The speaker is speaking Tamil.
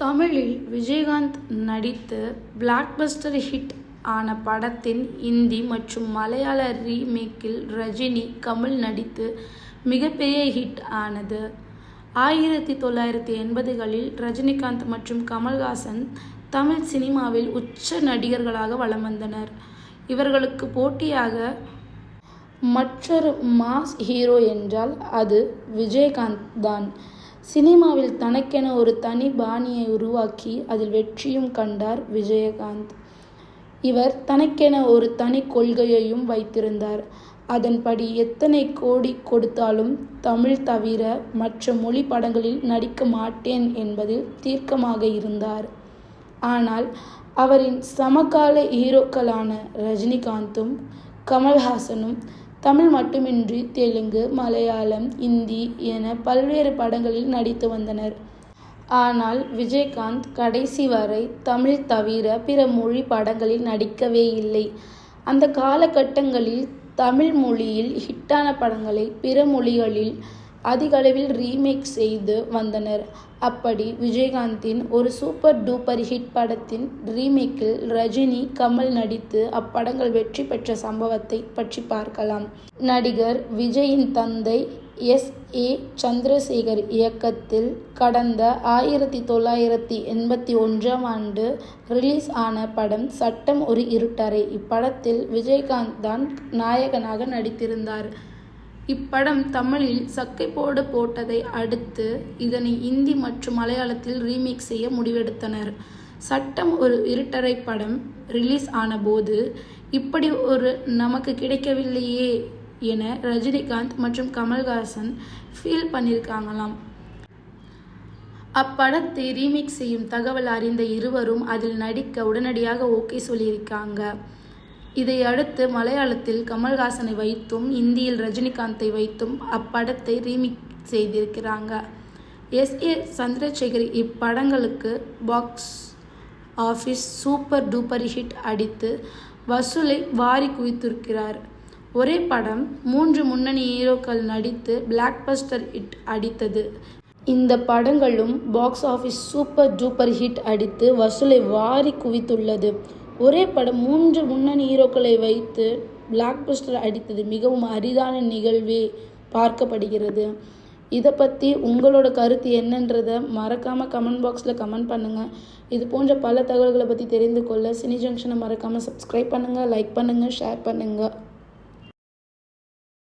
தமிழில் விஜயகாந்த் நடித்து பிளாக்பஸ்டர் ஹிட் ஆன படத்தின் இந்தி மற்றும் மலையாள ரீமேக்கில் ரஜினி, கமல் நடித்து மிகப்பெரிய ஹிட் ஆனது. 1980களில் ரஜினிகாந்த் மற்றும் கமல்ஹாசன் தமிழ் சினிமாவில் உச்ச நடிகர்களாக வலம் வந்தனர். இவர்களுக்கு போட்டியாக மற்றொரு மாஸ் ஹீரோ என்றால் அது விஜயகாந்த் தான். சினிமாவில் தனக்கென ஒரு தனி பாணியை உருவாக்கி அதில் வெற்றியும் கண்டார் விஜயகாந்த். இவர் தனக்கென ஒரு தனி கொள்கையையும் வைத்திருந்தார். அதன்படி எத்தனை கோடி கொடுத்தாலும் தமிழ் தவிர மற்ற மொழி படங்களில் நடிக்க மாட்டேன் என்பதில் தீர்க்கமாக இருந்தார். ஆனால் அவரின் சமகால ஹீரோக்களான ரஜினிகாந்தும் கமல்ஹாசனும் தமிழ் மட்டுமின்றி தெலுங்கு, மலையாளம், இந்தி என பல்வேறு படங்களில் நடித்து வந்தனர். ஆனால் விஜயகாந்த் கடைசி வரை தமிழ் தவிர பிற மொழி படங்களில் நடிக்கவே இல்லை. அந்த காலகட்டங்களில் தமிழ் மொழியில் ஹிட்டான படங்களை பிற மொழிகளில் அதிகளவில் ரீமேக் செய்து வந்தனர். அப்படி விஜயகாந்தின் ஒரு சூப்பர் டூப்பர் ஹிட் படத்தின் ரீமேக்கில் ரஜினி, கமல் நடித்து அப்படங்கள் வெற்றி பெற்ற சம்பவத்தை பற்றி பார்க்கலாம். நடிகர் விஜயின் தந்தை எஸ்.ஏ. சந்திரசேகர் இயக்கத்தில் கடந்த 1981ஆம் ஆண்டு ரிலீஸ் ஆன படம் சட்டம் ஒரு இருட்டறை. இப்படத்தில் விஜயகாந்த் தான் நாயகனாக நடித்திருந்தார். இப்படம் தமிழில் சக்கைப்போடு போட்டதை அடுத்து இதனை இந்தி மற்றும் மலையாளத்தில் ரீமேக் செய்ய முடிவெடுத்தனர். சட்டம் ஒரு இருட்டறை படம் ரிலீஸ் ஆனபோது இப்படி ஒரு நமக்கு கிடைக்கவில்லையே என ரஜினிகாந்த் மற்றும் கமல்ஹாசன் ஃபீல் பண்ணியிருக்காங்களாம். அப்படத்தை ரீமேக் செய்யும் தகவல் அறிந்த இருவரும் அதில் நடிக்க உடனடியாக ஓகே சொல்லியிருக்காங்க. இதையடுத்து மலையாளத்தில் கமல்ஹாசனை வைத்தும் இந்தியில் ரஜினிகாந்தை வைத்தும் அப்படத்தை ரீமேக் செய்திருக்கிறாங்க. எஸ்.ஏ. சந்திரசேகர் இப்படங்களுக்கு box office super duper hit அடித்து வசூலை வாரி குவித்திருக்கிறார். ஒரே படம் 3 முன்னணி ஹீரோக்கள் நடித்து பிளாக்பஸ்டர் ஹிட் அடித்தது. இந்த படங்களும் box office super duper hit அடித்து வசூலை வாரி குவித்துள்ளது. ஒரே படம் 3 முன்னணி ஹீரோக்களை வைத்து பிளாக்பஸ்டர் அடித்தது மிகவும் அரிதான நிகழ்வே பார்க்கப்படுகிறது. இதை பற்றி உங்களோட கருத்து என்னன்றதை மறக்காமல் கமெண்ட் பாக்ஸில் கமெண்ட் பண்ணுங்கள். இது போன்ற பல தகவல்களை பற்றி தெரிந்து கொள்ள சினி ஜங்ஷனை மறக்காமல் சப்ஸ்கிரைப் பண்ணுங்கள், லைக் பண்ணுங்கள், ஷேர் பண்ணுங்கள்.